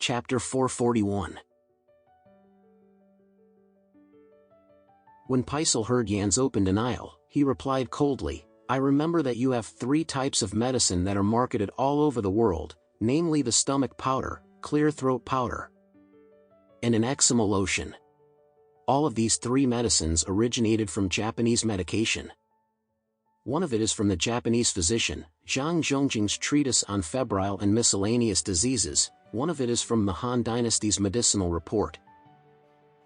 Chapter 441. When Paisel heard Yan's open denial, he replied coldly, "I remember that you have 3 types of medicine that are marketed all over the world, namely the stomach powder, clear throat powder, and an eczema lotion. All of these 3 medicines originated from Japanese medication. One of it is from the Japanese physician, Zhang Zhongjing's treatise on febrile and miscellaneous diseases, one of it is from the Han Dynasty's medicinal report,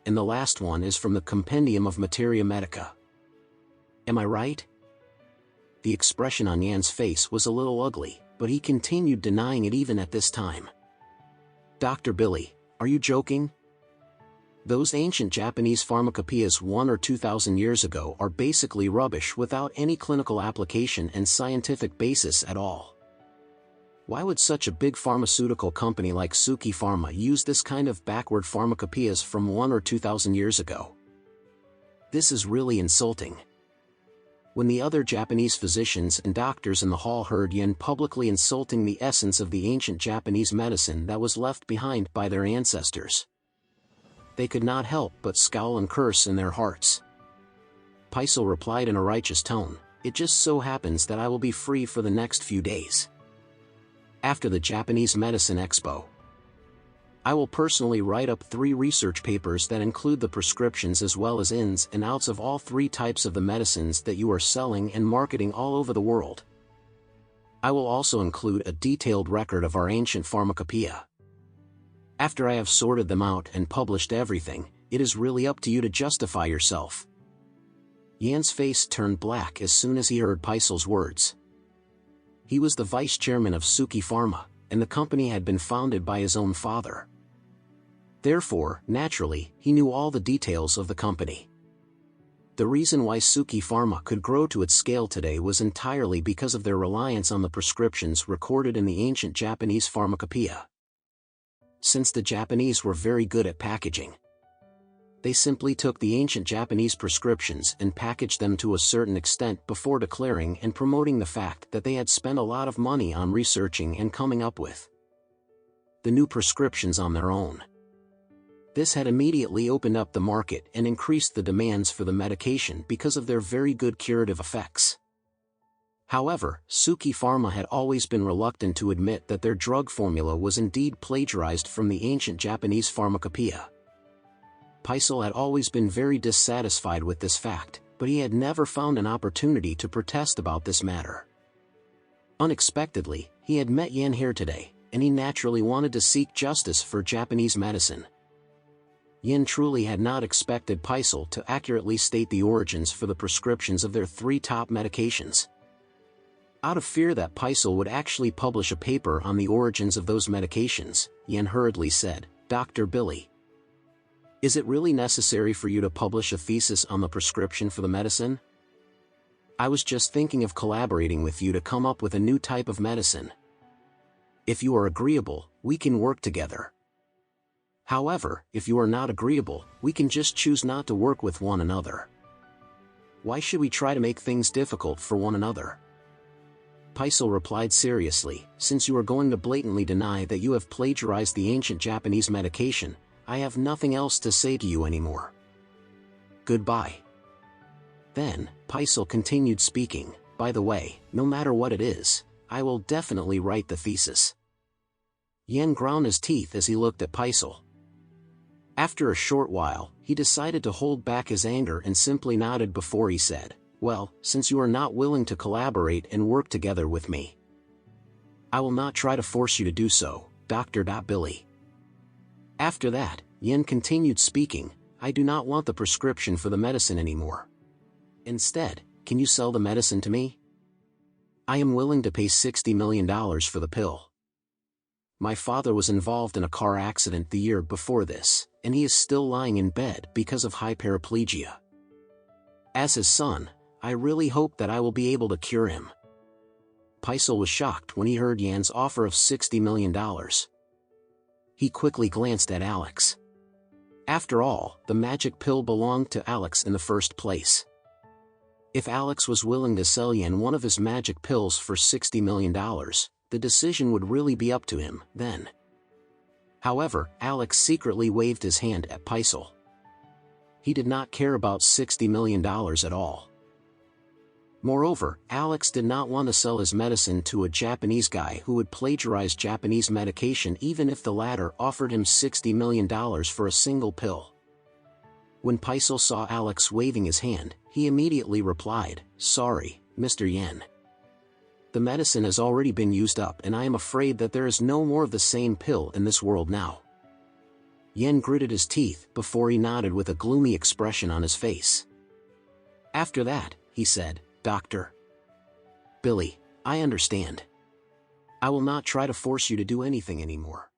and the last one is from the Compendium of Materia Medica. Am I right?" The expression on Yan's face was a little ugly, but he continued denying it even at this time. "Dr. Billy, are you joking? Those ancient Japanese pharmacopoeias 1 or 2,000 years ago are basically rubbish without any clinical application and scientific basis at all. Why would such a big pharmaceutical company like Suki Pharma use this kind of backward pharmacopoeias from 1 or 2,000 years ago? This is really insulting." When the other Japanese physicians and doctors in the hall heard Yan publicly insulting the essence of the ancient Japanese medicine that was left behind by their ancestors, they could not help but scowl and curse in their hearts. Paisel replied in a righteous tone, "It just so happens that I will be free for the next few days. After the Japanese Medicine Expo, I will personally write up 3 research papers that include the prescriptions as well as ins and outs of all 3 types of the medicines that you are selling and marketing all over the world. I will also include a detailed record of our ancient pharmacopoeia. After I have sorted them out and published everything, it is really up to you to justify yourself." Yan's face turned black as soon as he heard Paisel's words. He was the vice chairman of Suki Pharma, and the company had been founded by his own father. Therefore, naturally, he knew all the details of the company. The reason why Suki Pharma could grow to its scale today was entirely because of their reliance on the prescriptions recorded in the ancient Japanese pharmacopoeia. Since the Japanese were very good at packaging, they simply took the ancient Japanese prescriptions and packaged them to a certain extent before declaring and promoting the fact that they had spent a lot of money on researching and coming up with the new prescriptions on their own. This had immediately opened up the market and increased the demands for the medication because of their very good curative effects. However, Suki Pharma had always been reluctant to admit that their drug formula was indeed plagiarized from the ancient Japanese pharmacopoeia. Paisel had always been very dissatisfied with this fact, but he had never found an opportunity to protest about this matter. Unexpectedly, he had met Yan here today, and he naturally wanted to seek justice for Japanese medicine. Yan truly had not expected Paisel to accurately state the origins for the prescriptions of their 3 top medications. Out of fear that Paisel would actually publish a paper on the origins of those medications, Yan hurriedly said, "Dr. Billy, is it really necessary for you to publish a thesis on the prescription for the medicine? I was just thinking of collaborating with you to come up with a new type of medicine. If you are agreeable, we can work together. However, if you are not agreeable, we can just choose not to work with one another. Why should we try to make things difficult for one another?" Paisel replied seriously, "Since you are going to blatantly deny that you have plagiarized the ancient Japanese medication, I have nothing else to say to you anymore. Goodbye." Then, Paisel continued speaking, "By the way, no matter what it is, I will definitely write the thesis." Yan ground his teeth as he looked at Paisel. After a short while, he decided to hold back his anger and simply nodded before he said, "Well, since you are not willing to collaborate and work together with me, I will not try to force you to do so, Dr. Billy." After that, Yan continued speaking, "I do not want the prescription for the medicine anymore. Instead, can you sell the medicine to me? I am willing to pay $60 million for the pill. My father was involved in a car accident the year before this, and he is still lying in bed because of high paraplegia. As his son, I really hope that I will be able to cure him." Paisel was shocked when he heard Yan's offer of $60 million. He quickly glanced at Alex. After all, the magic pill belonged to Alex in the first place. If Alex was willing to sell Yan one of his magic pills for $60 million, the decision would really be up to him, then. However, Alex secretly waved his hand at Paisel. He did not care about $60 million at all. Moreover, Alex did not want to sell his medicine to a Japanese guy who would plagiarize Japanese medication even if the latter offered him $60 million for a single pill. When Paisel saw Alex waving his hand, he immediately replied, "Sorry, Mr. Yen. The medicine has already been used up and I am afraid that there is no more of the same pill in this world now." Yen gritted his teeth before he nodded with a gloomy expression on his face. After that, he said, "Dr. Billy, I understand. I will not try to force you to do anything anymore.